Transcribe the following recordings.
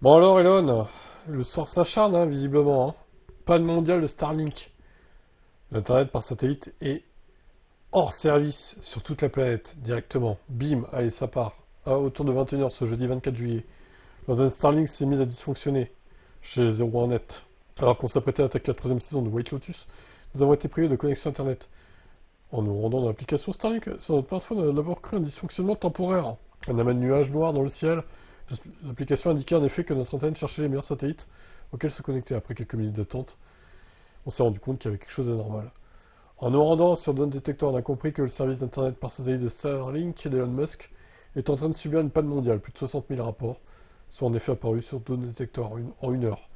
Bon alors Elon, le sort s'acharne visiblement. Panne mondiale de Starlink. L'internet par satellite est hors service sur toute la planète, directement. Bim, allez ça part. Autour de 21h ce jeudi 24 juillet. L'antenne Starlink s'est mise à dysfonctionner chez 01net. Alors qu'on s'apprêtait à attaquer la troisième saison de White Lotus, nous avons été privés de connexion internet. En nous rendant dans l'application Starlink, sur notre smartphone, on a d'abord cru un dysfonctionnement temporaire. Un amas de nuages noirs dans le ciel. L'application indiquait en effet que notre antenne cherchait les meilleurs satellites auxquels se connecter. Après quelques minutes d'attente, on s'est rendu compte qu'il y avait quelque chose d'anormal. En nous rendant sur Drone Detector, on a compris que le service d'internet par satellite de Starlink d'Elon Musk est en train de subir une panne mondiale. Plus de 60 000 rapports sont en effet apparus sur Drone Detector en une heure.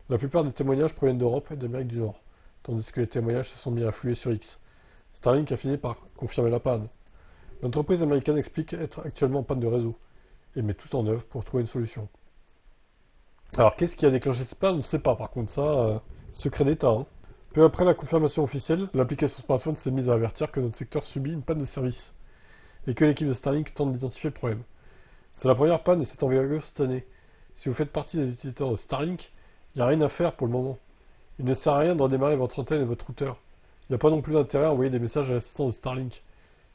La plupart des témoignages proviennent d'Europe et d'Amérique du Nord, tandis que les témoignages se sont mis à affluer sur X. Starlink a fini par confirmer la panne. L'entreprise américaine explique être actuellement en panne de réseau et met tout en œuvre pour trouver une solution. Alors, qu'est-ce qui a déclenché cette panne? On ne sait pas. Par contre, ça, secret d'État. Peu après la confirmation officielle, l'application smartphone s'est mise à avertir que notre secteur subit une panne de service et que l'équipe de Starlink tente d'identifier le problème. C'est la première panne de cette envergure cette année. Si vous faites partie des utilisateurs de Starlink, il n'y a rien à faire pour le moment. Il ne sert à rien de redémarrer votre antenne et votre routeur. Il n'y a pas non plus d'intérêt à envoyer des messages à l'assistance de Starlink,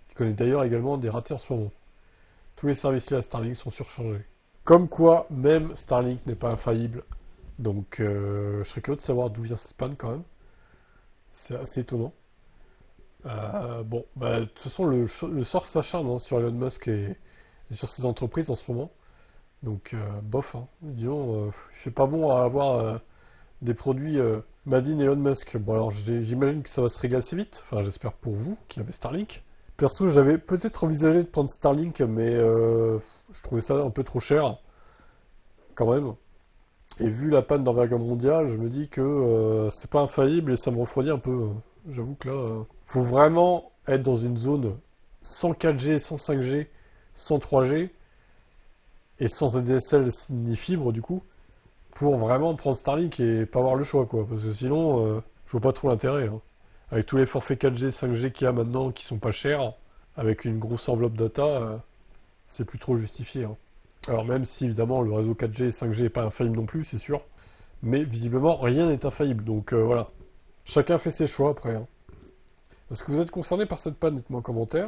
qui connaît d'ailleurs également des ratés en ce moment. Tous les services liés à Starlink sont surchargés. Comme quoi, même Starlink n'est pas infaillible. Donc, je serais curieux de savoir d'où vient cette panne quand même. C'est assez étonnant. Bon, de toute façon, le sort s'acharne sur Elon Musk et sur ses entreprises en ce moment. Donc, bof, disons, il fait pas bon à avoir des produits made in Elon Musk. Bon, alors j'imagine que ça va se régler assez vite. Enfin, j'espère pour vous qui avez Starlink. Perso, j'avais peut-être envisagé de prendre Starlink, mais je trouvais ça un peu trop cher, quand même. Et vu la panne d'envergure mondiale, je me dis que c'est pas infaillible et ça me refroidit un peu. J'avoue que là, faut vraiment être dans une zone sans 4G, sans 5G, sans 3G et sans ADSL ni fibre du coup, pour vraiment prendre Starlink et pas avoir le choix quoi. Parce que sinon, je vois pas trop l'intérêt. Avec tous les forfaits 4G, 5G qu'il y a maintenant qui sont pas chers, avec une grosse enveloppe data, c'est plus trop justifié. Alors même si évidemment le réseau 4G et 5G n'est pas infaillible non plus, c'est sûr, mais visiblement rien n'est infaillible, donc voilà. Chacun fait ses choix après. Est-ce que vous êtes concerné par cette panne? Dites-moi en commentaire.